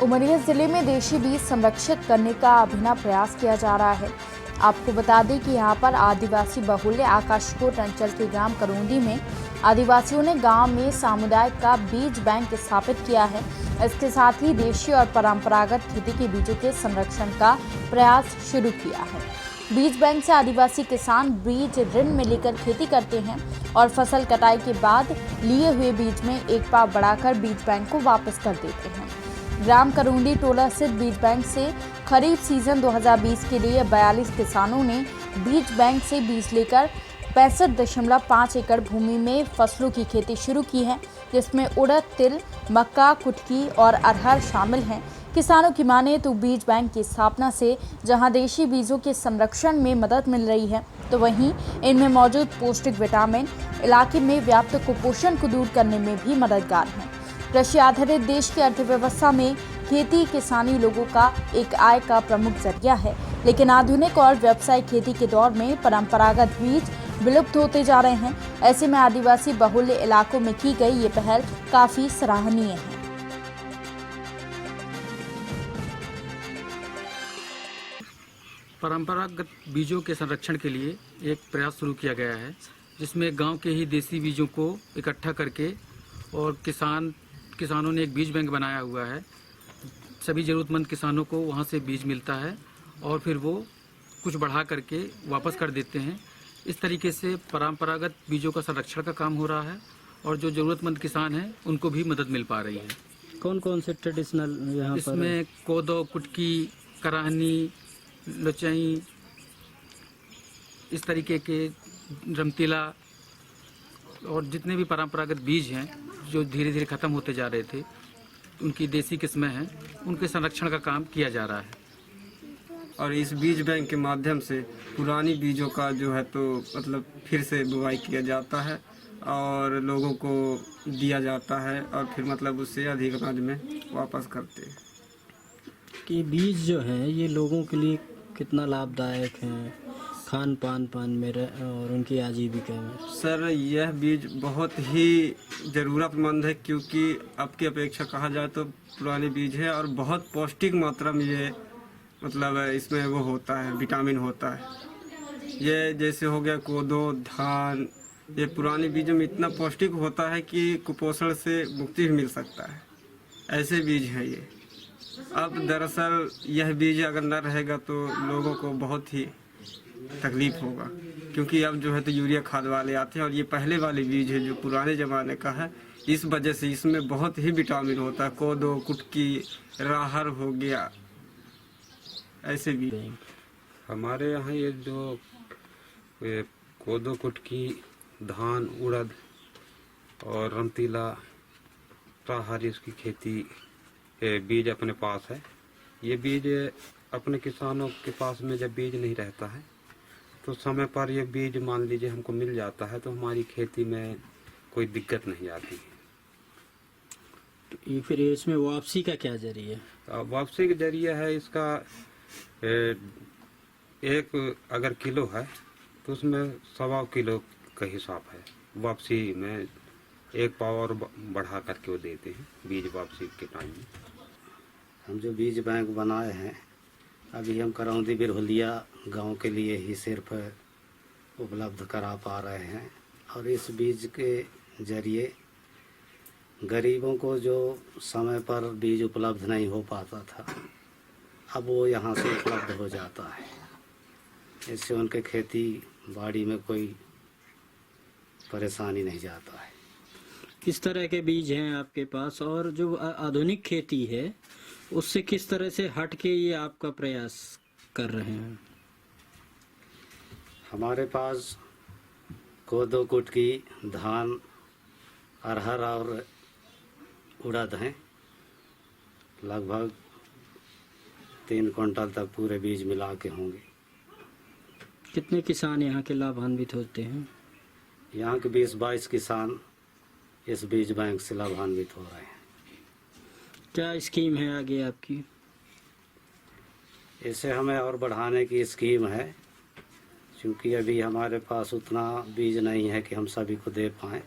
उमरिया जिले में देशी बीज संरक्षित करने का अभिनव प्रयास किया जा रहा है। आपको बता दें कि यहां पर आदिवासी बहुल्य आकाशकोट अंचल के ग्राम करोंदी में आदिवासियों ने गांव में सामुदायिक का बीज बैंक स्थापित किया है। इसके साथ ही देशी और परंपरागत खेती के बीजों के संरक्षण का प्रयास शुरू किया है। बीज बैंक से आदिवासी किसान बीज ऋण में लेकर खेती करते हैं और फसल कटाई के बाद लिए हुए बीज में एक पाव बढ़ाकर बीज बैंक को वापस कर देते हैं। ग्राम करोंदी टोला स्थित बीज बैंक से खरीफ सीजन 2020 के लिए 42 किसानों ने बीज बैंक से बीज लेकर 65.5 एकड़ भूमि में फसलों की खेती शुरू की है, जिसमें उड़द, तिल, मक्का, कुटकी और अरहर शामिल हैं। किसानों की माने तो बीज बैंक की स्थापना से जहां देशी बीजों के संरक्षण में मदद मिल रही है, तो वहीं इनमें मौजूद पौष्टिक विटामिन इलाके में व्याप्त कुपोषण को दूर करने में भी मददगार हैं। कृषि आधारित देश की अर्थव्यवस्था में खेती किसानी लोगों का एक आय का प्रमुख जरिया है, लेकिन आधुनिक और व्यावसायिक खेती के दौर में परंपरागत बीज विलुप्त होते जा रहे हैं। ऐसे में आदिवासी बहुल्य इलाकों में की गई ये पहल काफी सराहनीय है। परंपरागत बीजों के संरक्षण के लिए एक प्रयास शुरू किया गया है, जिसमें गांव के ही देसी बीजों को इकट्ठा करके और किसानों ने एक बीज बैंक बनाया हुआ है। सभी ज़रूरतमंद किसानों को वहां से बीज मिलता है और फिर वो कुछ बढ़ा करके वापस कर देते हैं। इस तरीके से परंपरागत बीजों का संरक्षण का काम हो रहा है और जो ज़रूरतमंद किसान हैं उनको भी मदद मिल पा रही है। कौन कौन से ट्रेडिशनल यहाँ पर? इसमें कोदो, कुटकी, कराहनी, लुचई, इस तरीके के रमतीला और जितने भी परंपरागत बीज हैं जो धीरे धीरे ख़त्म होते जा रहे थे, उनकी देसी किस्में हैं, उनके संरक्षण का काम किया जा रहा है। और इस बीज बैंक के माध्यम से पुरानी बीजों का जो है तो मतलब फिर से बुवाई किया जाता है और लोगों को दिया जाता है और फिर मतलब उससे अधिक अनाज में वापस करते हैं। कि बीज जो है ये लोगों के लिए कितना लाभदायक है खान पान में और उनकी आजीविका में? सर, यह बीज बहुत ही ज़रूरतमंद है, क्योंकि अब की अपेक्षा कहा जाए तो पुराने बीज है और बहुत पौष्टिक मात्रा में ये मतलब इसमें वो होता है, विटामिन होता है। ये जैसे हो गया कोदो, धान, ये पुराने बीजों में इतना पौष्टिक होता है कि कुपोषण से मुक्ति भी मिल सकता है। ऐसे बीज हैं ये। अब दरअसल यह बीज अगर न रहेगा तो लोगों को बहुत ही तकलीफ होगा, क्योंकि अब जो है तो यूरिया खाद वाले आते हैं और ये पहले वाले बीज है जो पुराने ज़माने का है। इस वजह से इसमें बहुत ही विटामिन होता है। कोदो, कुटकी, राहर हो गया, ऐसे भी। हमारे यहाँ ये जो कोदो, कुटकी, धान, उड़द और रमतीला, राहर, इसकी खेती बीज अपने पास है। ये बीज अपने किसानों के पास में जब बीज नहीं रहता है तो समय पर ये बीज मान लीजिए हमको मिल जाता है तो हमारी खेती में कोई दिक्कत नहीं आती है। ये फिर इसमें वापसी का क्या जरिया है? वापसी का जरिया है इसका एक अगर किलो है तो उसमें 1.25 किलो का हिसाब है। वापसी में एक पाव और बढ़ा करके वो देते हैं बीज वापसी के टाइम में। हम जो बीज बैंक बनाए हैं अभी हम करौंदी बिरहुलिया गांव के लिए ही सिर्फ उपलब्ध करा पा रहे हैं और इस बीज के जरिए गरीबों को जो समय पर बीज उपलब्ध नहीं हो पाता था, अब वो यहाँ से उपलब्ध हो जाता है। इससे उनके खेती बाड़ी में कोई परेशानी नहीं जाता है। किस तरह के बीज हैं आपके पास और जो आधुनिक खेती है उससे किस तरह से हट के ये आपका प्रयास कर रहे हैं? हमारे पास कोदो, कुटकी, धान, अरहर और उड़द हैं। लगभग 3 क्विंटल तक पूरे बीज मिला के होंगे। कितने किसान यहाँ के लाभान्वित होते हैं? यहाँ के 20-22 किसान इस बीज बैंक से लाभान्वित हो रहे हैं। क्या स्कीम है आगे आपकी? इसे हमें और बढ़ाने की स्कीम है, क्योंकि अभी हमारे पास उतना बीज नहीं है कि हम सभी को दे पाएँ।